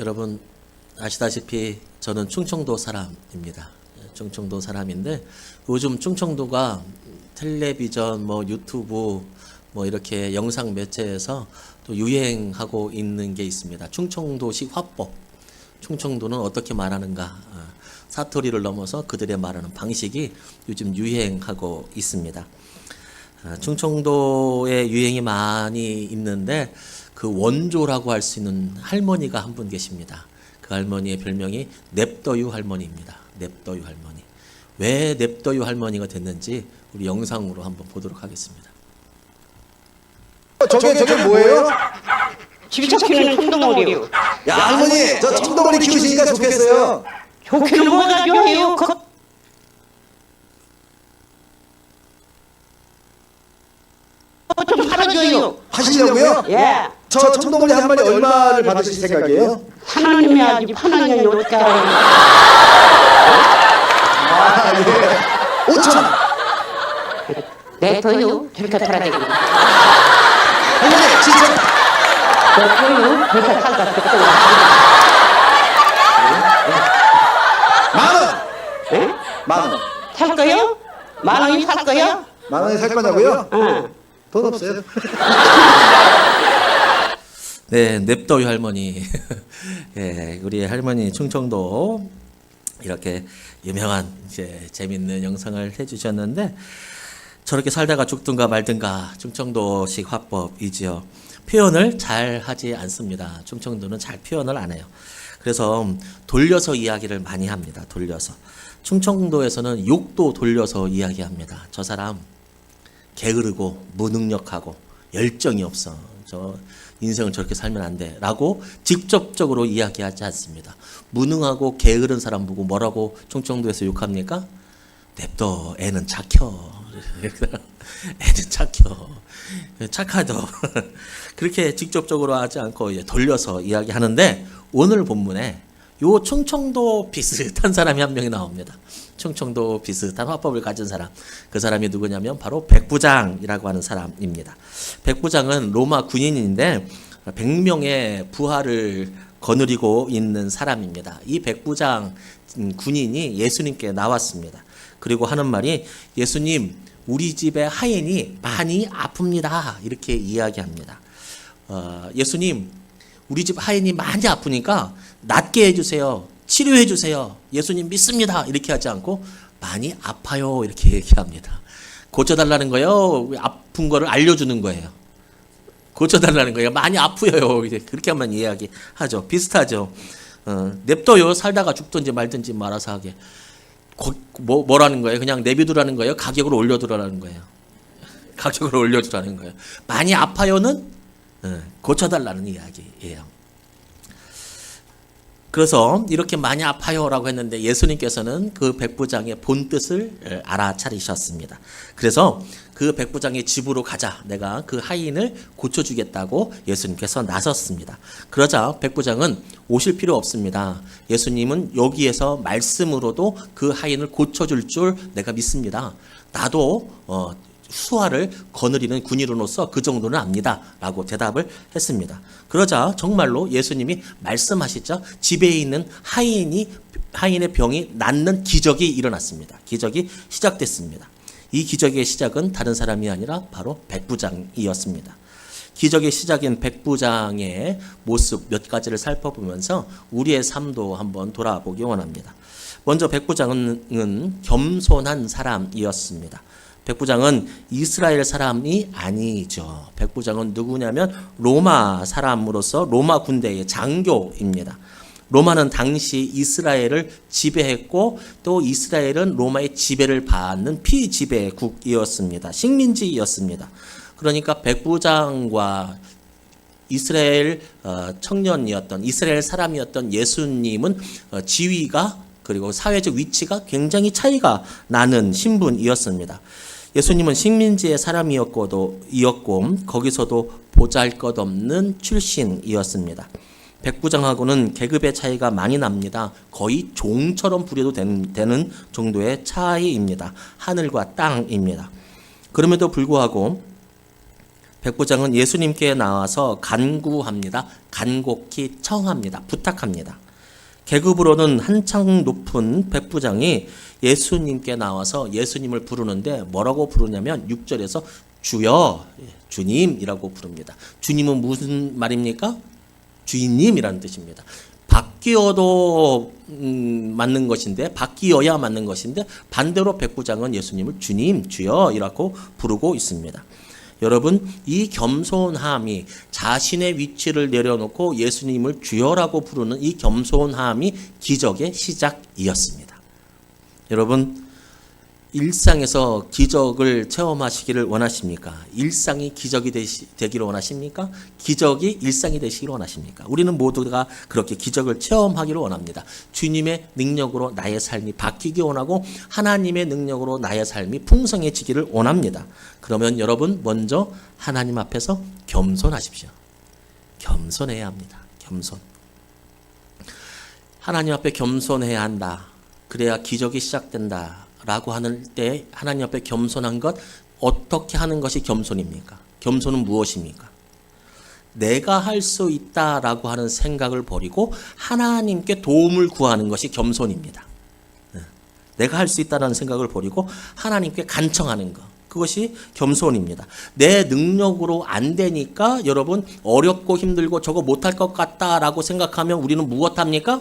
여러분 아시다시피 저는 충청도 사람입니다. 충청도 사람인데 요즘 충청도가 텔레비전, 유튜브, 이렇게 영상 매체에서 또 유행하고 있는 게 있습니다. 충청도식 화법. 충청도는 어떻게 말하는가? 사투리를 넘어서 그들의 말하는 방식이 요즘 유행하고 있습니다. 충청도에 유행이 많이 있는데 그 원조라고 할 수 있는 할머니가 한 분 계십니다. 그 할머니의 별명이 냅더유 할머니입니다. 냅더유 할머니. 왜 냅더유 할머니가 됐는지 우리 영상으로 한번 보도록 하겠습니다. 저게 뭐예요? 집에서 키우는 청동오리요. 야, 할머니, 저 청동오리 키우시니까 좋겠어요. 좋기는 뭐가 좋아요? 좀 팔아줘요. 하시려고요? 예. 저 청동오리 한 마리 얼마를 받으실 생각이에요? 하나님이 아주 편하게 어떻게 알아요? 아, 예. 5,000원. 내 더요? 저렇게 팔아야 되겠네. 할머니, 진짜. 내 더요? 저렇게 살다 그때 만 원. 예? 만 원. 살 거요? 10,000원이 살 거요? 만 원에 살 거냐고요? 응. 돈 없어요. 네, 냅더유 할머니. 예, 우리 할머니 충청도 이렇게 유명한 재밌는 영상을 해주셨는데 저렇게 살다가 죽든가 말든가 충청도식 화법이지요. 표현을 잘 하지 않습니다. 충청도는 잘 표현을 안 해요. 그래서 돌려서 이야기를 많이 합니다. 돌려서. 충청도에서는 욕도 돌려서 이야기합니다. 저 사람 게으르고 무능력하고 열정이 없어. 저 인생을 저렇게 살면 안 돼. 라고 직접적으로 이야기하지 않습니다. 무능하고 게으른 사람 보고 뭐라고 충청도에서 욕합니까? 냅둬, 애는 착혀. 애는 착혀. 착하죠. 그렇게 직접적으로 하지 않고 이제 돌려서 이야기하는데 오늘 본문에 요 충청도 비슷한 사람이 한 명이 나옵니다. 충청도 비슷한 화법을 가진 사람. 그 사람이 누구냐면 바로 백부장이라고 하는 사람입니다. 백부장은 로마 군인인데 100명의 부하를 거느리고 있는 사람입니다. 이 백부장 군인이 예수님께 나왔습니다. 그리고 하는 말이 예수님, 우리 집의 하인이 많이 아픕니다. 이렇게 이야기합니다. 예수님, 우리 집 하인이 많이 아프니까 낫게 해주세요. 치료해 주세요. 예수님 믿습니다. 이렇게 하지 않고 많이 아파요. 이렇게 얘기합니다. 고쳐달라는 거예요. 아픈 거를 알려주는 거예요. 고쳐달라는 거예요. 많이 아프요. 그렇게 하면 이야기하죠. 비슷하죠. 냅둬요. 살다가 죽든지 말든지 말아서 하게. 뭐라는 거예요? 그냥 내비두라는 거예요? 가격을 올려두라는 거예요? 가격을 올려두라는 거예요. 많이 아파요는 고쳐달라는 이야기예요. 그래서 이렇게 많이 아파요라고 했는데 예수님께서는 그 백부장의 본뜻을 알아차리셨습니다. 그래서 그 백부장의 집으로 가자. 내가 그 하인을 고쳐주겠다고 예수님께서 나섰습니다. 그러자 백부장은 오실 필요 없습니다. 예수님은 여기에서 말씀으로도 그 하인을 고쳐줄 줄 내가 믿습니다. 나도 수하를 거느리는 군인으로서 그 정도는 압니다. 라고 대답을 했습니다. 그러자 정말로 예수님이 말씀하시죠. 집에 있는 하인의 병이 낫는 기적이 일어났습니다. 기적이 시작됐습니다. 이 기적의 시작은 다른 사람이 아니라 바로 백부장이었습니다. 기적의 시작인 백부장의 모습 몇 가지를 살펴보면서 우리의 삶도 한번 돌아보기 원합니다. 먼저 백부장은 겸손한 사람이었습니다. 백부장은 이스라엘 사람이 아니죠. 백부장은 누구냐면 로마 사람으로서 로마 군대의 장교입니다. 로마는 당시 이스라엘을 지배했고 또 이스라엘은 로마의 지배를 받는 피지배국이었습니다. 식민지였습니다. 그러니까 백부장과 이스라엘 청년이었던 이스라엘 사람이었던 예수님은 지위가 그리고 사회적 위치가 굉장히 차이가 나는 신분이었습니다. 예수님은 식민지의 사람이었고 거기서도 보잘것없는 출신이었습니다. 백부장하고는 계급의 차이가 많이 납니다. 거의 종처럼 부려도 되는 정도의 차이입니다. 하늘과 땅입니다. 그럼에도 불구하고 백부장은 예수님께 나와서 간구합니다. 간곡히 청합니다. 부탁합니다. 계급으로는 한창 높은 백부장이 예수님께 나와서 예수님을 부르는데 뭐라고 부르냐면 6절에서 주여, 주님이라고 부릅니다. 주님은 무슨 말입니까? 주인님이라는 뜻입니다. 바뀌어도 맞는 것인데, 바뀌어야 맞는 것인데, 반대로 백부장은 예수님을 주님, 주여이라고 부르고 있습니다. 여러분, 이 겸손함이, 자신의 위치를 내려놓고 예수님을 주여라고 부르는 이 겸손함이 기적의 시작이었습니다. 여러분, 일상에서 기적을 체험하시기를 원하십니까? 일상이 기적이 되기를 원하십니까? 기적이 일상이 되시기를 원하십니까? 우리는 모두가 그렇게 기적을 체험하기를 원합니다. 주님의 능력으로 나의 삶이 바뀌기 원하고 하나님의 능력으로 나의 삶이 풍성해지기를 원합니다. 그러면 여러분 먼저 하나님 앞에서 겸손하십시오. 겸손해야 합니다. 겸손. 하나님 앞에 겸손해야 한다. 그래야 기적이 시작된다. 라고 하는 때 하나님 앞에 겸손한 것, 어떻게 하는 것이 겸손입니까? 겸손은 무엇입니까? 내가 할 수 있다라고 하는 생각을 버리고 하나님께 도움을 구하는 것이 겸손입니다. 내가 할 수 있다라는 생각을 버리고 하나님께 간청하는 것, 그것이 겸손입니다. 내 능력으로 안 되니까 여러분 어렵고 힘들고 저거 못할 것 같다라고 생각하면 우리는 무엇합니까?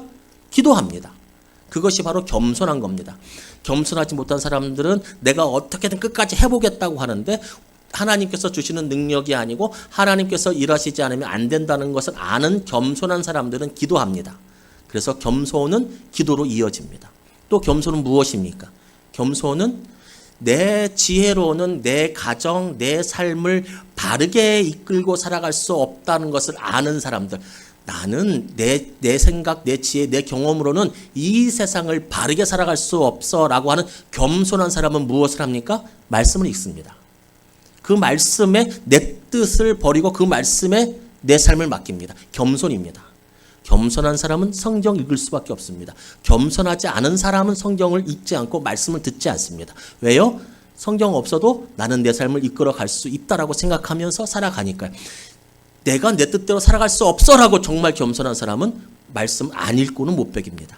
기도합니다. 그것이 바로 겸손한 겁니다. 겸손하지 못한 사람들은 내가 어떻게든 끝까지 해보겠다고 하는데 하나님께서 주시는 능력이 아니고 하나님께서 일하시지 않으면 안 된다는 것을 아는 겸손한 사람들은 기도합니다. 그래서 겸손은 기도로 이어집니다. 또 겸손은 무엇입니까? 겸손은 내 지혜로는 내 가정, 내 삶을 바르게 이끌고 살아갈 수 없다는 것을 아는 사람들. 나는 내 생각, 내 지혜, 내 경험으로는 이 세상을 바르게 살아갈 수 없어 라고 하는 겸손한 사람은 무엇을 합니까? 말씀을 읽습니다. 그 말씀에 내 뜻을 버리고 그 말씀에 내 삶을 맡깁니다. 겸손입니다. 겸손한 사람은 성경 읽을 수밖에 없습니다. 겸손하지 않은 사람은 성경을 읽지 않고 말씀을 듣지 않습니다. 왜요? 성경 없어도 나는 내 삶을 이끌어 갈 수 있다라고 생각하면서 살아가니까요. 내가 내 뜻대로 살아갈 수 없어라고 정말 겸손한 사람은 말씀 안 읽고는 못 베깁니다.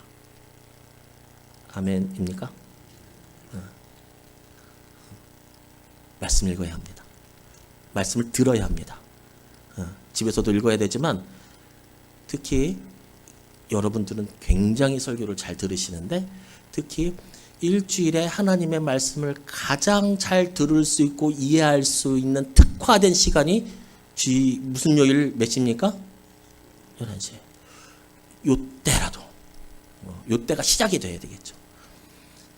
아멘입니까? 말씀 읽어야 합니다. 말씀을 들어야 합니다. 집에서도 읽어야 되지만 특히 여러분들은 굉장히 설교를 잘 들으시는데 특히 일주일에 하나님의 말씀을 가장 잘 들을 수 있고 이해할 수 있는 특화된 시간이 무슨 요일 몇 시입니까? 11시. 요때라도 요때가 시작이 돼야 되겠죠.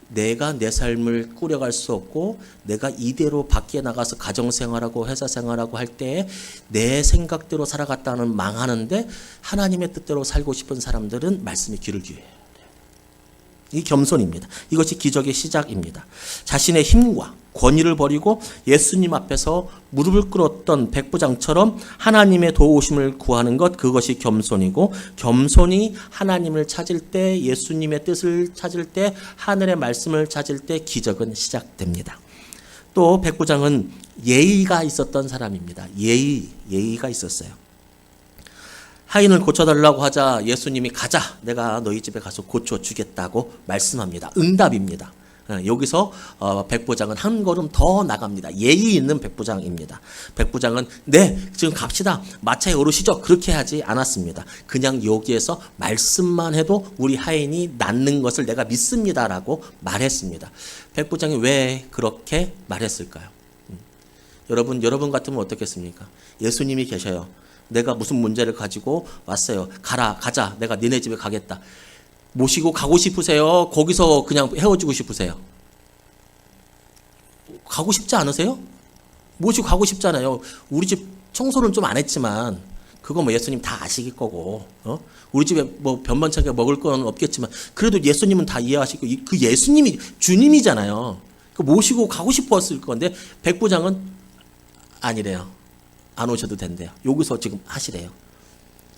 내가 내 삶을 꾸려갈 수 없고 내가 이대로 밖에 나가서 가정생활하고 회사생활하고 할 때 내 생각대로 살아갔다는 망하는데 하나님의 뜻대로 살고 싶은 사람들은 말씀에 귀를 기울여야 돼요. 이 겸손입니다. 이것이 기적의 시작입니다. 자신의 힘과 권위를 버리고 예수님 앞에서 무릎을 꿇었던 백부장처럼 하나님의 도우심을 구하는 것, 그것이 겸손이고, 겸손이 하나님을 찾을 때, 예수님의 뜻을 찾을 때, 하늘의 말씀을 찾을 때 기적은 시작됩니다. 또 백부장은 예의가 있었던 사람입니다. 예의가 있었어요. 하인을 고쳐달라고 하자 예수님이 가자, 내가 너희 집에 가서 고쳐주겠다고 말씀합니다. 응답입니다. 여기서 백부장은 한 걸음 더 나갑니다. 예의 있는 백부장입니다. 백부장은 네, 지금 갑시다. 마차에 오르시죠. 그렇게 하지 않았습니다. 그냥 여기에서 말씀만 해도 우리 하인이 낫는 것을 내가 믿습니다라고 말했습니다. 백부장이 왜 그렇게 말했을까요? 여러분 같으면 어떻겠습니까? 예수님이 계셔요. 내가 무슨 문제를 가지고 왔어요. 가자. 내가 니네 집에 가겠다. 모시고 가고 싶으세요? 거기서 그냥 헤어지고 싶으세요? 가고 싶지 않으세요? 모시고 가고 싶잖아요. 우리 집 청소는 좀 안 했지만 그거 뭐 예수님 다 아시길 거고, 우리 집에 뭐 변변찮게 먹을 건 없겠지만 그래도 예수님은 다 이해하시고 그 예수님이 주님이잖아요. 그 모시고 가고 싶었을 건데 백부장은 아니래요. 안 오셔도 된대요. 여기서 지금 하시래요.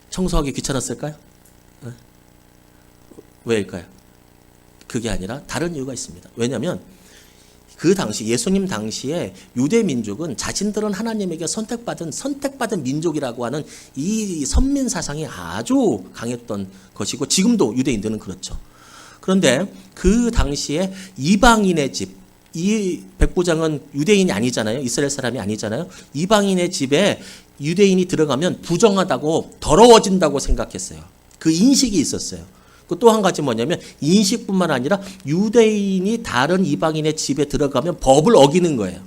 청소하기 귀찮았을까요? 왜일까요? 그게 아니라 다른 이유가 있습니다. 왜냐하면 그 당시 예수님 당시에 유대 민족은 자신들은 하나님에게 선택받은 민족이라고 하는 이 선민 사상이 아주 강했던 것이고 지금도 유대인들은 그렇죠. 그런데 그 당시에 이방인의 집, 이 백부장은 유대인이 아니잖아요. 이스라엘 사람이 아니잖아요. 이방인의 집에 유대인이 들어가면 부정하다고 더러워진다고 생각했어요. 그 인식이 있었어요. 또 한 가지 뭐냐면 인식뿐만 아니라 유대인이 다른 이방인의 집에 들어가면 법을 어기는 거예요.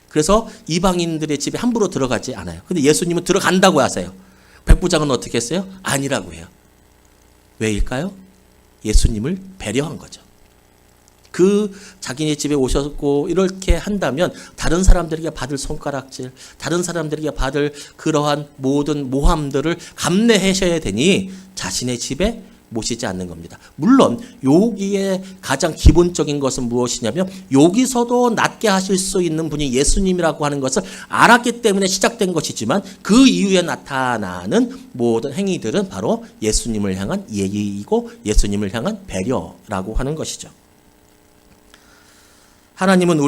그래서 이방인들의 집에 함부로 들어가지 않아요. 근데 예수님은 들어간다고 하세요. 백부장은 어떻게 했어요? 아니라고 해요. 왜일까요? 예수님을 배려한 거죠. 그 자기네 집에 오셨고 이렇게 한다면 다른 사람들에게 받을 손가락질, 다른 사람들에게 받을 그러한 모든 모함들을 감내하셔야 되니 자신의 집에 모시지 않는 겁니다. 물론 여기에 가장 기본적인 것은 무엇이냐면 여기서도 낫게 하실 수 있는 분이 예수님이라고 하는 것을 알았기 때문에 시작된 것이지만 그 이후에 나타나는 모든 행위들은 바로 예수님을 향한 예의이고 예수님을 향한 배려라고 하는 것이죠. 하나님은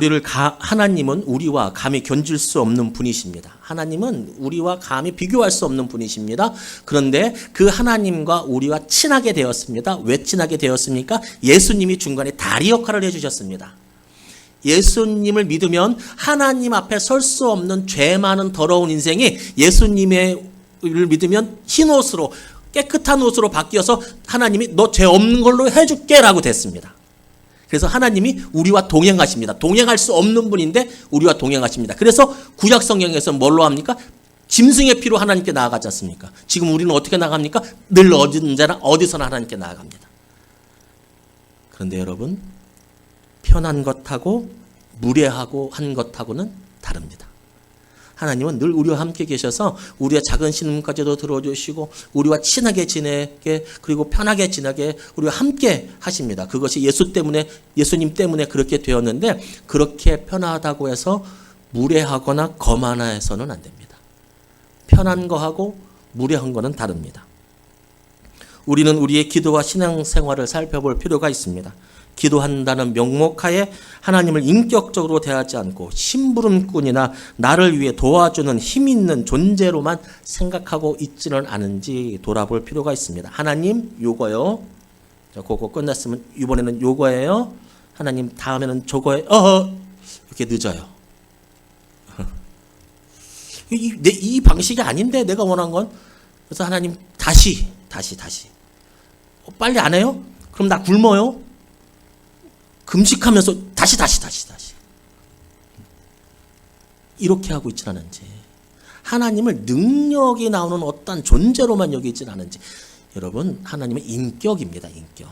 우리와 감히 견줄 수 없는 분이십니다. 하나님은 우리와 감히 비교할 수 없는 분이십니다. 그런데 그 하나님과 우리와 친하게 되었습니다. 왜 친하게 되었습니까? 예수님이 중간에 다리 역할을 해주셨습니다. 예수님을 믿으면 하나님 앞에 설 수 없는 죄 많은 더러운 인생이 예수님을 믿으면 흰 옷으로 깨끗한 옷으로 바뀌어서 하나님이 너 죄 없는 걸로 해줄게 라고 됐습니다. 그래서 하나님이 우리와 동행하십니다. 동행할 수 없는 분인데 우리와 동행하십니다. 그래서 구약 성경에서 뭘로 합니까? 짐승의 피로 하나님께 나아가지 않습니까? 지금 우리는 어떻게 나갑니까? 늘 언제나 어디서나 하나님께 나아갑니다. 그런데 여러분, 편한 것하고 무례하고 한 것하고는 다릅니다. 하나님은 늘 우리와 함께 계셔서 우리의 작은 신음까지도 들어주시고 우리와 친하게 지내게 그리고 편하게 지내게 우리와 함께 하십니다. 그것이 예수님 때문에 그렇게 되었는데 그렇게 편하다고 해서 무례하거나 거만해서는 안 됩니다. 편한 거하고 무례한 거는 다릅니다. 우리는 우리의 기도와 신앙생활을 살펴볼 필요가 있습니다. 기도한다는 명목하에 하나님을 인격적으로 대하지 않고 심부름꾼이나 나를 위해 도와주는 힘 있는 존재로만 생각하고 있지는 않은지 돌아볼 필요가 있습니다. 하나님 요거요. 자, 그거 끝났으면 이번에는 요거예요. 하나님 다음에는 저거예요. 이렇게 늦어요. 이 방식이 아닌데 내가 원한 건. 그래서 하나님 다시. 빨리 안 해요? 그럼 나 굶어요? 금식하면서 다시 이렇게 하고 있지 않은지, 하나님을 능력이 나오는 어떤 존재로만 여기지 않은지. 여러분, 하나님은 인격입니다. 인격.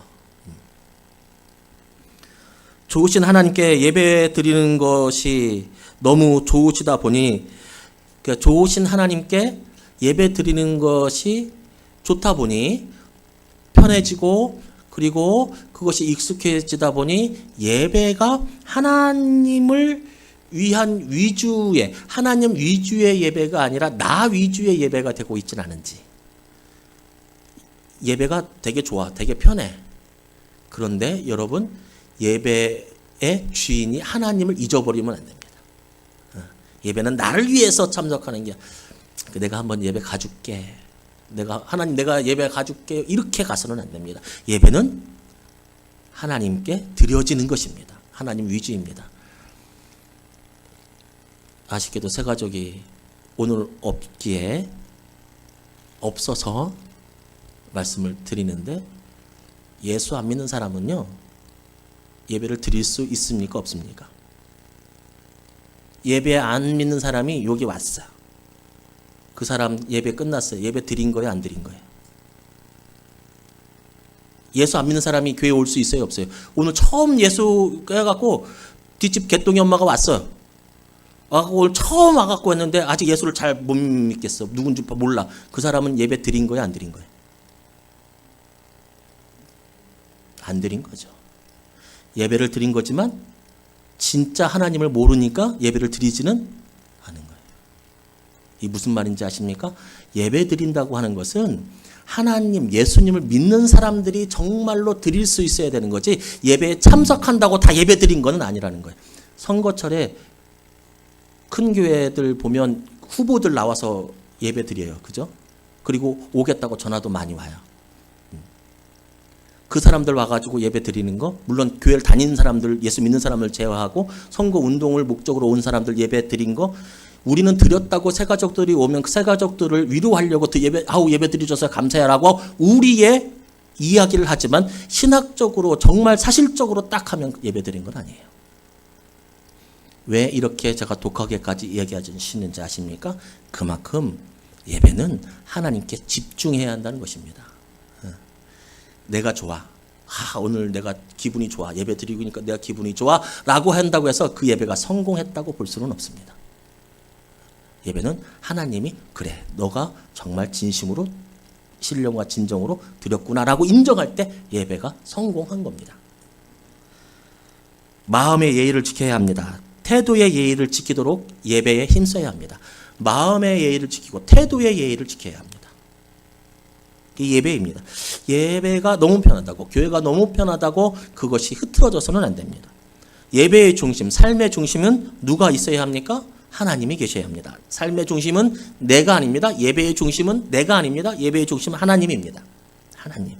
좋으신 하나님께 예배 드리는 것이 너무 좋으시다 보니, 좋으신 하나님께 예배 드리는 것이 좋다 보니 편해지고 그리고 그것이 익숙해지다 보니 예배가 하나님을 위한 위주의, 하나님 위주의 예배가 아니라 나 위주의 예배가 되고 있지는 않은지. 예배가 되게 좋아, 되게 편해. 그런데 여러분, 예배의 주인이 하나님을 잊어버리면 안 됩니다. 예배는 나를 위해서 참석하는 게, 내가 한번 예배 가줄게, 내가 예배 가줄게, 이렇게 가서는 안 됩니다. 예배는 하나님께 드려지는 것입니다. 하나님 위주입니다. 아쉽게도 새 가족이 오늘 없어서 말씀을 드리는데, 예수 안 믿는 사람은요, 예배를 드릴 수 있습니까? 없습니까? 예배 안 믿는 사람이 여기 왔어요. 그 사람 예배 끝났어요. 예배 드린 거예요? 안 드린 거예요? 예수 안 믿는 사람이 교회에 올 수 있어요? 없어요? 오늘 처음 예수 해갖고 뒷집 개똥이 엄마가 왔어요. 오늘 처음 와갖고 했는데 아직 예수를 잘 못 믿겠어. 누군지 몰라. 그 사람은 예배 드린 거예요? 안 드린 거예요? 안 드린 거죠. 예배를 드린 거지만 진짜 하나님을 모르니까 예배를 드리지는 않은 거예요. 이 무슨 말인지 아십니까? 예배 드린다고 하는 것은 하나님, 예수님을 믿는 사람들이 정말로 드릴 수 있어야 되는 거지, 예배에 참석한다고 다 예배 드린 건 아니라는 거예요. 선거철에 큰 교회들 보면 후보들 나와서 예배 드려요. 그죠? 그리고 오겠다고 전화도 많이 와요. 그 사람들 와가지고 예배 드리는 거, 물론 교회를 다니는 사람들, 예수 믿는 사람을 제외하고 선거 운동을 목적으로 온 사람들 예배 드린 거, 우리는 드렸다고 새 가족들이 오면 그 새 가족들을 위로하려고 예배 드려줘서 감사해라고 우리의 이야기를 하지만, 신학적으로 정말 사실적으로 딱 하면 예배 드린 건 아니에요. 왜 이렇게 제가 독하게까지 얘기하시는지 아십니까? 그만큼 예배는 하나님께 집중해야 한다는 것입니다. 내가 좋아. 오늘 내가 기분이 좋아. 예배 드리니까 내가 기분이 좋아. 라고 한다고 해서 그 예배가 성공했다고 볼 수는 없습니다. 예배는 하나님이 그래, 너가 정말 진심으로 신령과 진정으로 드렸구나라고 인정할 때 예배가 성공한 겁니다. 마음의 예의를 지켜야 합니다. 태도의 예의를 지키도록 예배에 힘써야 합니다. 마음의 예의를 지키고 태도의 예의를 지켜야 합니다. 이게 예배입니다. 예배가 너무 편하다고, 교회가 너무 편하다고 그것이 흐트러져서는 안 됩니다. 예배의 중심, 삶의 중심은 누가 있어야 합니까? 하나님이 계셔야 합니다. 삶의 중심은 내가 아닙니다. 예배의 중심은 내가 아닙니다. 예배의 중심은 하나님입니다. 하나님.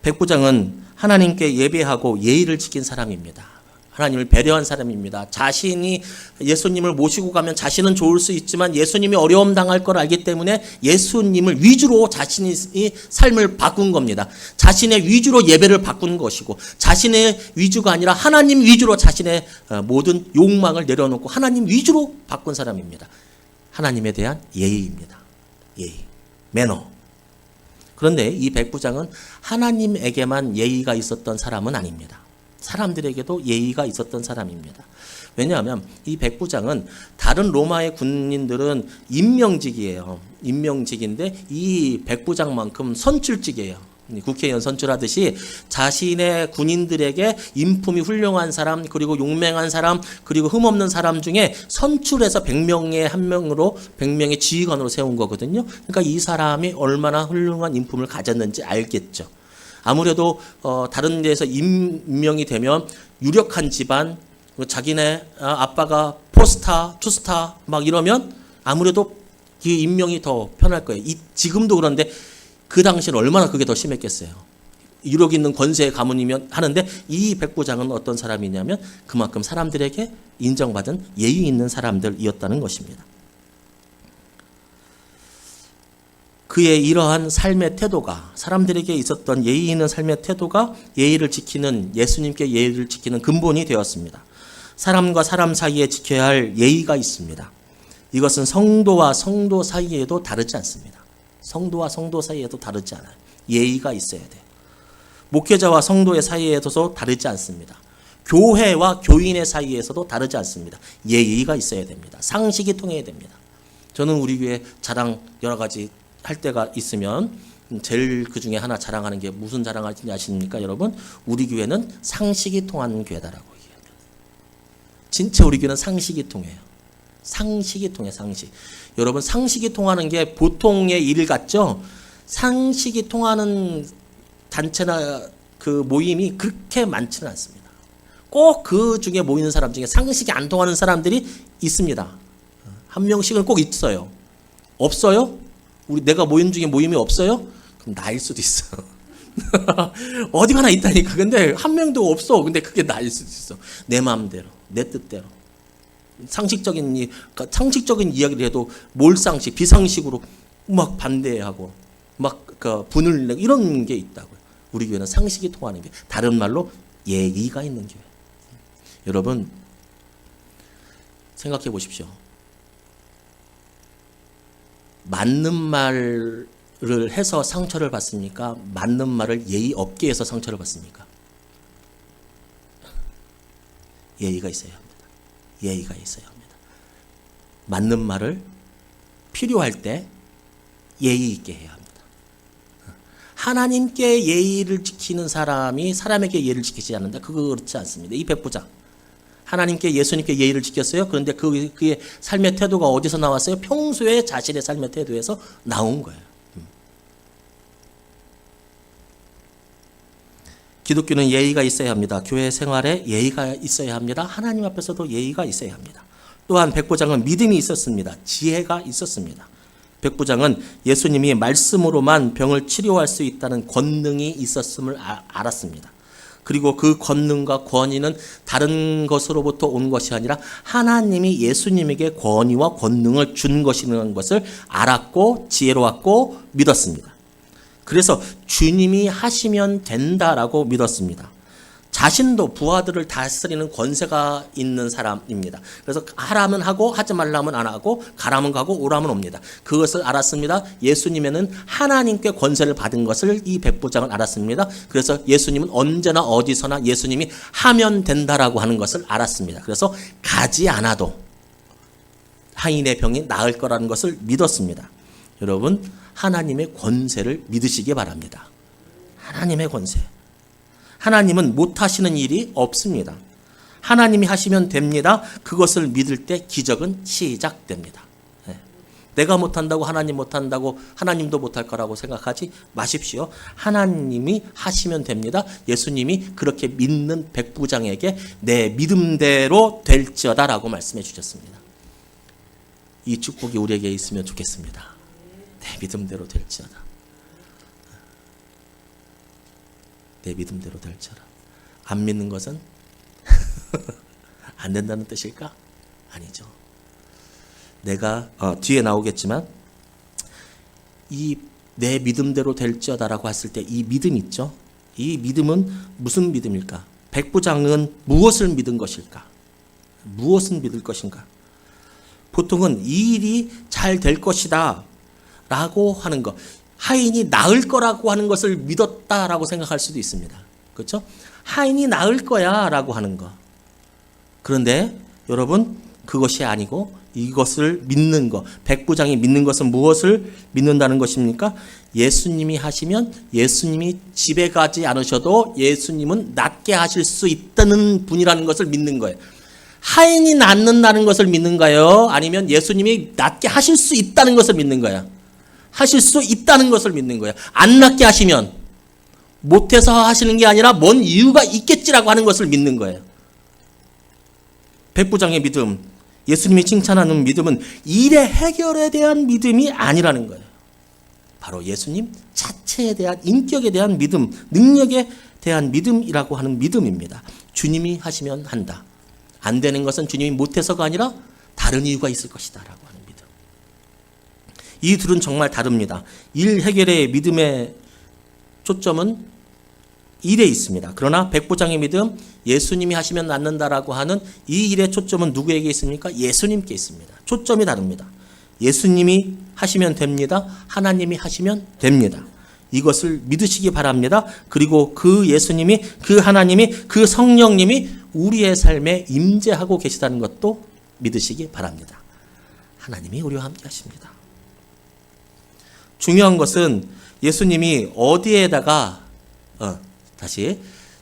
백부장은 하나님께 예배하고 예의를 지킨 사람입니다. 하나님을 배려한 사람입니다. 자신이 예수님을 모시고 가면 자신은 좋을 수 있지만 예수님이 어려움 당할 걸 알기 때문에 예수님을 위주로 자신이 삶을 바꾼 겁니다. 자신의 위주로 예배를 바꾼 것이고, 자신의 위주가 아니라 하나님 위주로 자신의 모든 욕망을 내려놓고 하나님 위주로 바꾼 사람입니다. 하나님에 대한 예의입니다. 예의, 매너. 그런데 이 백부장은 하나님에게만 예의가 있었던 사람은 아닙니다. 사람들에게도 예의가 있었던 사람입니다. 왜냐하면 이 백부장은, 다른 로마의 군인들은 임명직이에요. 임명직인데 이 백부장만큼 선출직이에요. 국회의원 선출하듯이 자신의 군인들에게 인품이 훌륭한 사람, 그리고 용맹한 사람, 그리고 흠없는 사람 중에 선출해서 100명의 한 명으로, 100명의 지휘관으로 세운 거거든요. 그러니까 이 사람이 얼마나 훌륭한 인품을 가졌는지 알겠죠. 아무래도 다른 데서 임명이 되면 유력한 집안, 자기네 아빠가 포스타, 투스타 막 이러면 아무래도 이 임명이 더 편할 거예요. 지금도 그런데 그 당시는 얼마나 그게 더 심했겠어요. 유력 있는 권세의 가문이면 하는데, 이 백부장은 어떤 사람이냐면 그만큼 사람들에게 인정받은 예의 있는 사람들이었다는 것입니다. 그의 이러한 삶의 태도가, 사람들에게 있었던 예의 있는 삶의 태도가 예의를 지키는, 예수님께 예의를 지키는 근본이 되었습니다. 사람과 사람 사이에 지켜야 할 예의가 있습니다. 이것은 성도와 성도 사이에도 다르지 않습니다. 성도와 성도 사이에도 다르지 않아요. 예의가 있어야 돼요. 목회자와 성도의 사이에서도 다르지 않습니다. 교회와 교인의 사이에서도 다르지 않습니다. 예의가 있어야 됩니다. 상식이 통해야 됩니다. 저는 우리 교회 자랑 여러 가지 할 때가 있으면 제일 그 중에 하나 자랑하는 게 무슨 자랑하는지 아십니까, 여러분? 우리 교회는 상식이 통하는 교회다라고 얘기합니다. 진짜 우리 교회는 상식이 통해요. 상식이 통해, 상식. 여러분, 상식이 통하는 게 보통의 일 같죠? 상식이 통하는 단체나 그 모임이 그렇게 많지는 않습니다. 꼭 그 중에 모이는 사람 중에 상식이 안 통하는 사람들이 있습니다. 한 명씩은 꼭 있어요. 없어요? 내가 모임 중에 모임이 없어요? 그럼 나일 수도 있어. 어디 가나 있다니까. 근데 한 명도 없어. 근데 그게 나일 수도 있어. 내 마음대로, 내 뜻대로. 상식적인 이야기를 해도 몰상식, 비상식으로 막 반대하고 막 그 분을 내고 이런 게 있다고요. 우리 교회는 상식이 통하는 게, 다른 말로 예의가 있는 교회. 여러분, 생각해 보십시오. 맞는 말을 해서 상처를 받습니까? 맞는 말을 예의 없게 해서 상처를 받습니까? 예의가 있어야 합니다. 예의가 있어야 합니다. 맞는 말을 필요할 때 예의 있게 해야 합니다. 하나님께 예의를 지키는 사람이 사람에게 예의를 지키지 않는다. 그거 그렇지 않습니다. 이 백부장, 하나님께, 예수님께 예의를 지켰어요. 그런데 그의 삶의 태도가 어디서 나왔어요? 평소에 자신의 삶의 태도에서 나온 거예요. 기독교는 예의가 있어야 합니다. 교회 생활에 예의가 있어야 합니다. 하나님 앞에서도 예의가 있어야 합니다. 또한 백부장은 믿음이 있었습니다. 지혜가 있었습니다. 백부장은 예수님이 말씀으로만 병을 치료할 수 있다는 권능이 있었음을 알았습니다. 그리고 그 권능과 권위는 다른 것으로부터 온 것이 아니라 하나님이 예수님에게 권위와 권능을 준 것이라는 것을 알았고 지혜로웠고 믿었습니다. 그래서 주님이 하시면 된다라고 믿었습니다. 자신도 부하들을 다스리는 권세가 있는 사람입니다. 그래서 하라면 하고 하지 말라면 안 하고 가라면 가고 오라면 옵니다. 그것을 알았습니다. 예수님에는 하나님께 권세를 받은 것을 이 백부장은 알았습니다. 그래서 예수님은 언제나 어디서나 예수님이 하면 된다라고 하는 것을 알았습니다. 그래서 가지 않아도 하인의 병이 나을 거라는 것을 믿었습니다. 여러분, 하나님의 권세를 믿으시기 바랍니다. 하나님의 권세. 하나님은 못하시는 일이 없습니다. 하나님이 하시면 됩니다. 그것을 믿을 때 기적은 시작됩니다. 내가 못한다고 하나님 못한다고 하나님도 못할 거라고 생각하지 마십시오. 하나님이 하시면 됩니다. 예수님이 그렇게 믿는 백부장에게 내 믿음대로 될지어다 라고 말씀해 주셨습니다. 이 축복이 우리에게 있으면 좋겠습니다. 내 믿음대로 될지어다. 내 믿음대로 될지어다. 안 믿는 것은 안 된다는 뜻일까? 아니죠. 내가 뒤에 나오겠지만 이 내 믿음대로 될지어다라고 했을 때 이 믿음 있죠. 이 믿음은 무슨 믿음일까? 백부장은 무엇을 믿은 것일까? 무엇을 믿을 것인가? 보통은 이 일이 잘 될 것이다 라고 하는 것, 하인이 나을 거라고 하는 것을 믿었다라고 생각할 수도 있습니다. 그렇죠? 하인이 나을 거야 라고 하는 것. 그런데 여러분, 그것이 아니고 이것을 믿는 것, 백부장이 믿는 것은 무엇을 믿는다는 것입니까? 예수님이 하시면 예수님이 집에 가지 않으셔도 예수님은 낫게 하실 수 있다는 분이라는 것을 믿는 거예요. 하인이 낫는다는 것을 믿는가요? 아니면 예수님이 낫게 하실 수 있다는 것을 믿는 거야? 하실 수 있다는 것을 믿는 거야. 안 낫게 하시면 못해서 하시는 게 아니라 뭔 이유가 있겠지라고 하는 것을 믿는 거예요. 백부장의 믿음, 예수님이 칭찬하는 믿음은 일의 해결에 대한 믿음이 아니라는 거예요. 바로 예수님 자체에 대한, 인격에 대한 믿음, 능력에 대한 믿음이라고 하는 믿음입니다. 주님이 하시면 한다. 안 되는 것은 주님이 못해서가 아니라 다른 이유가 있을 것이다 라고 하는 믿음. 이 둘은 정말 다릅니다. 일 해결의 믿음의 초점은 일에 있습니다. 그러나 백부장의 믿음, 예수님이 하시면 낫는다라고 하는 이 일의 초점은 누구에게 있습니까? 예수님께 있습니다. 초점이 다릅니다. 예수님이 하시면 됩니다. 하나님이 하시면 됩니다. 이것을 믿으시기 바랍니다. 그리고 그 예수님이, 그 하나님이, 그 성령님이 우리의 삶에 임재하고 계시다는 것도 믿으시기 바랍니다. 하나님이 우리와 함께 하십니다. 중요한 것은 예수님이 어디에다가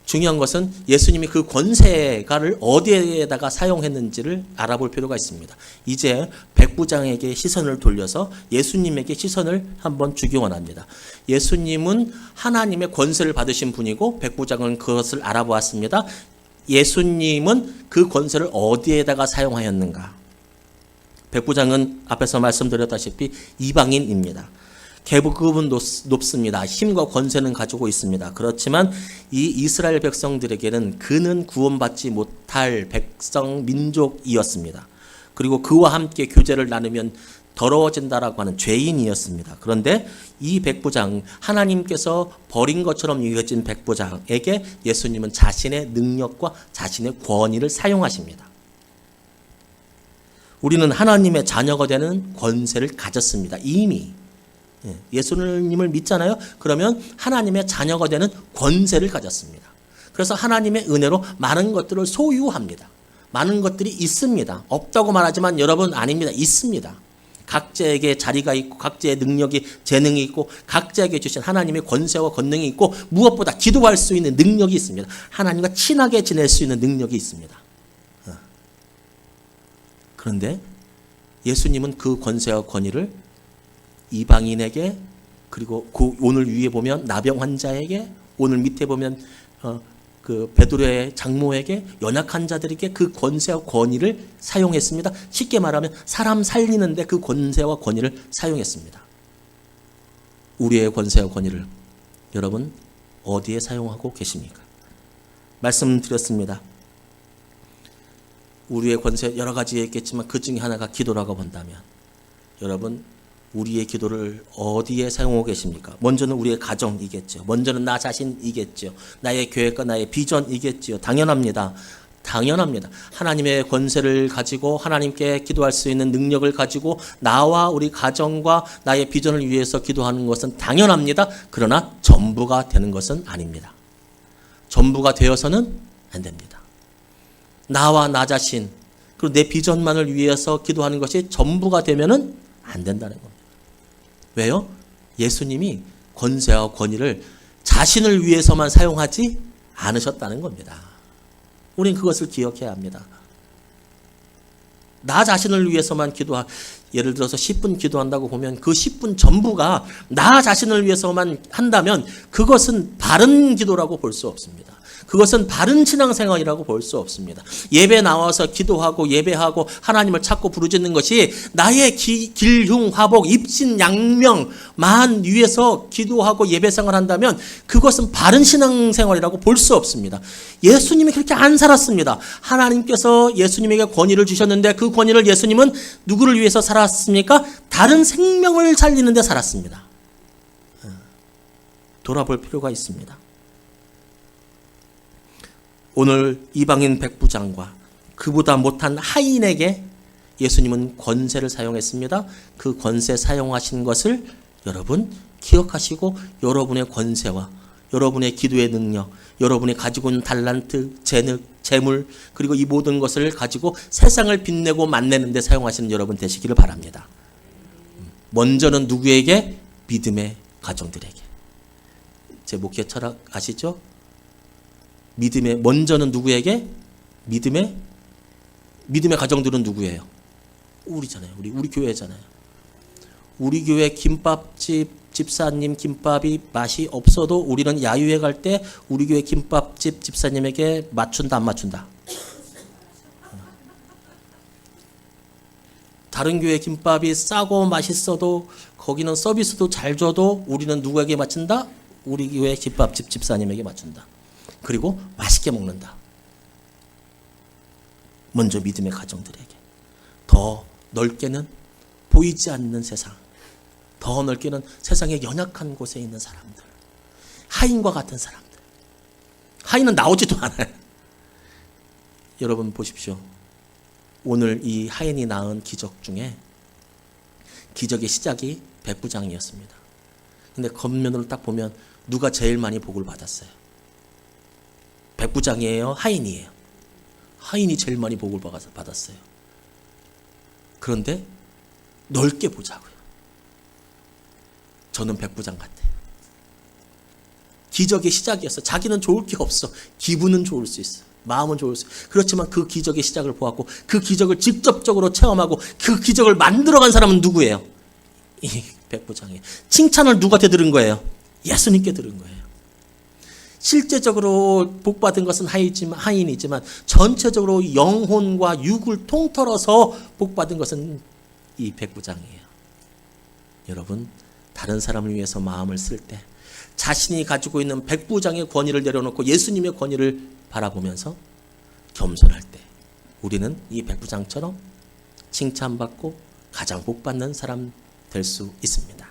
중요한 것은 예수님이 그 권세가를 어디에다가 사용했는지를 알아볼 필요가 있습니다. 이제 백부장에게 시선을 돌려서 예수님에게 시선을 한번 주기 원합니다. 예수님은 하나님의 권세를 받으신 분이고 백부장은 그것을 알아보았습니다. 예수님은 그 권세를 어디에다가 사용하였는가? 백부장은 앞에서 말씀드렸다시피 이방인입니다. 계급은 높습니다. 힘과 권세는 가지고 있습니다. 그렇지만 이 이스라엘 백성들에게는 그는 구원받지 못할 백성 민족이었습니다. 그리고 그와 함께 교제를 나누면 더러워진다라고 하는 죄인이었습니다. 그런데 이 백부장, 하나님께서 버린 것처럼 여겨진 백부장에게 예수님은 자신의 능력과 자신의 권위를 사용하십니다. 우리는 하나님의 자녀가 되는 권세를 가졌습니다. 이미. 예수님을 믿잖아요. 그러면 하나님의 자녀가 되는 권세를 가졌습니다. 그래서 하나님의 은혜로 많은 것들을 소유합니다. 많은 것들이 있습니다. 없다고 말하지만 여러분, 아닙니다. 있습니다. 각자에게 자리가 있고 각자의 능력이, 재능이 있고 각자에게 주신 하나님의 권세와 권능이 있고 무엇보다 기도할 수 있는 능력이 있습니다. 하나님과 친하게 지낼 수 있는 능력이 있습니다. 그런데 예수님은 그 권세와 권위를 이방인에게, 그리고 그 오늘 위에 보면 나병 환자에게, 오늘 밑에 보면 그 베드로의 장모에게 연약한 자들에게 그 권세와 권위를 사용했습니다. 쉽게 말하면 사람 살리는데 그 권세와 권위를 사용했습니다. 우리의 권세와 권위를 여러분 어디에 사용하고 계십니까? 말씀드렸습니다. 우리의 권세 여러 가지에 있겠지만 그 중에 하나가 기도라고 본다면 여러분 우리의 기도를 어디에 사용하고 계십니까? 먼저는 우리의 가정이겠죠. 먼저는 나 자신이겠죠. 나의 계획과 나의 비전이겠죠. 당연합니다. 당연합니다. 하나님의 권세를 가지고 하나님께 기도할 수 있는 능력을 가지고 나와 우리 가정과 나의 비전을 위해서 기도하는 것은 당연합니다. 그러나 전부가 되는 것은 아닙니다. 전부가 되어서는 안 됩니다. 나와 나 자신 그리고 내 비전만을 위해서 기도하는 것이 전부가 되면은 안 된다는 겁니다. 왜요? 예수님이 권세와 권위를 자신을 위해서만 사용하지 않으셨다는 겁니다. 우린 그것을 기억해야 합니다. 나 자신을 위해서만 예를 들어서 10분 기도한다고 보면 그 10분 전부가 나 자신을 위해서만 한다면 그것은 바른 기도라고 볼 수 없습니다. 그것은 바른 신앙생활이라고 볼 수 없습니다. 예배 나와서 기도하고 예배하고 하나님을 찾고 부르짖는 것이 나의 길흉, 화복, 입신, 양명만 위해서 기도하고 예배생활을 한다면 그것은 바른 신앙생활이라고 볼 수 없습니다. 예수님이 그렇게 안 살았습니다. 하나님께서 예수님에게 권위를 주셨는데 그 권위를 예수님은 누구를 위해서 살았습니까? 다른 생명을 살리는 데 살았습니다. 돌아볼 필요가 있습니다. 오늘 이방인 백부장과 그보다 못한 하인에게 예수님은 권세를 사용했습니다. 그 권세 사용하신 것을 여러분 기억하시고 여러분의 권세와 여러분의 기도의 능력, 여러분이 가지고 있는 달란트, 재물 그리고 이 모든 것을 가지고 세상을 빛내고 만내는 데 사용하시는 여러분 되시기를 바랍니다. 먼저는 누구에게? 믿음의 가정들에게. 제 목회 철학 아시죠? 믿음의 먼저는 누구에게? 믿음의 가정들은 누구예요? 우리잖아요. 우리 교회잖아요. 우리 교회 김밥집 집사님 김밥이 맛이 없어도 우리는 야유회 갈 때 우리 교회 김밥집 집사님에게 맞춘다 안 맞춘다? 다른 교회 김밥이 싸고 맛있어도 거기는 서비스도 잘 줘도 우리는 누구에게 맞춘다? 우리 교회 김밥집 집사님에게 맞춘다. 그리고 맛있게 먹는다. 먼저 믿음의 가정들에게. 더 넓게는 보이지 않는 세상. 더 넓게는 세상의 연약한 곳에 있는 사람들. 하인과 같은 사람들. 하인은 나오지도 않아요. 여러분 보십시오. 오늘 이 하인이 낳은 기적 중에 기적의 시작이 백부장이었습니다. 근데 겉면으로 딱 보면 누가 제일 많이 복을 받았어요? 백부장이에요? 하인이에요? 하인이 제일 많이 복을 받았어요. 그런데 넓게 보자고요. 저는 백부장 같아요. 기적의 시작이었어. 자기는 좋을 게 없어. 기분은 좋을 수 있어. 마음은 좋을 수 있어. 그렇지만 그 기적의 시작을 보았고 그 기적을 직접적으로 체험하고 그 기적을 만들어간 사람은 누구예요? 이 백부장이에요. 칭찬을 누구한테 들은 거예요? 예수님께 들은 거예요. 실제적으로 복받은 것은 하인이지만 전체적으로 영혼과 육을 통틀어서 복받은 것은 이 백부장이에요. 여러분 다른 사람을 위해서 마음을 쓸 때 자신이 가지고 있는 백부장의 권위를 내려놓고 예수님의 권위를 바라보면서 겸손할 때 우리는 이 백부장처럼 칭찬받고 가장 복받는 사람 될 수 있습니다.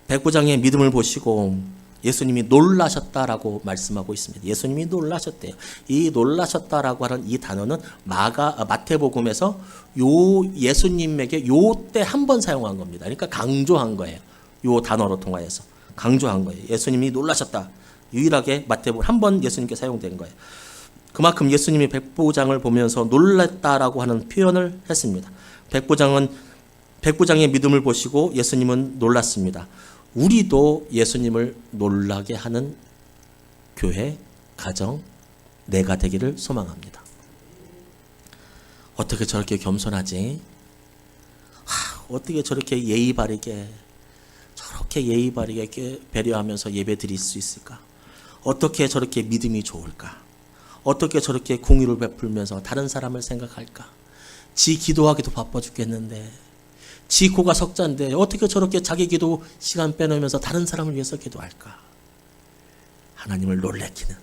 백부장의 믿음을 보시고 예수님이 놀라셨다라고 말씀하고 있습니다. 예수님이 놀라셨대요. 이 놀라셨다라고 하는 이 단어는 마태복음에서 예수님에게 요 때 한 번 사용한 겁니다. 그러니까 강조한 거예요. 요 단어로 통하여서 강조한 거예요. 예수님이 놀라셨다. 유일하게 마태복음 한 번 예수님께 사용된 거예요. 그만큼 예수님이 백부장을 보면서 놀랐다라고 하는 표현을 했습니다. 백부장의 믿음을 보시고 예수님은 놀랐습니다. 우리도 예수님을 놀라게 하는 교회, 가정, 내가 되기를 소망합니다. 어떻게 저렇게 겸손하지? 어떻게 저렇게 예의 바르게 배려하면서 예배 드릴 수 있을까? 어떻게 저렇게 믿음이 좋을까? 어떻게 저렇게 공유를 베풀면서 다른 사람을 생각할까? 지 기도하기도 바빠 죽겠는데, 지 고가 석자인데 어떻게 저렇게 자기 기도 시간 빼놓으면서 다른 사람을 위해서 기도할까? 하나님을 놀래키는,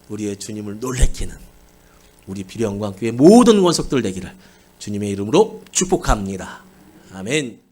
우리의 주님을 놀래키는 우리 비령광교회 모든 원석들 되기를 주님의 이름으로 축복합니다. 아멘.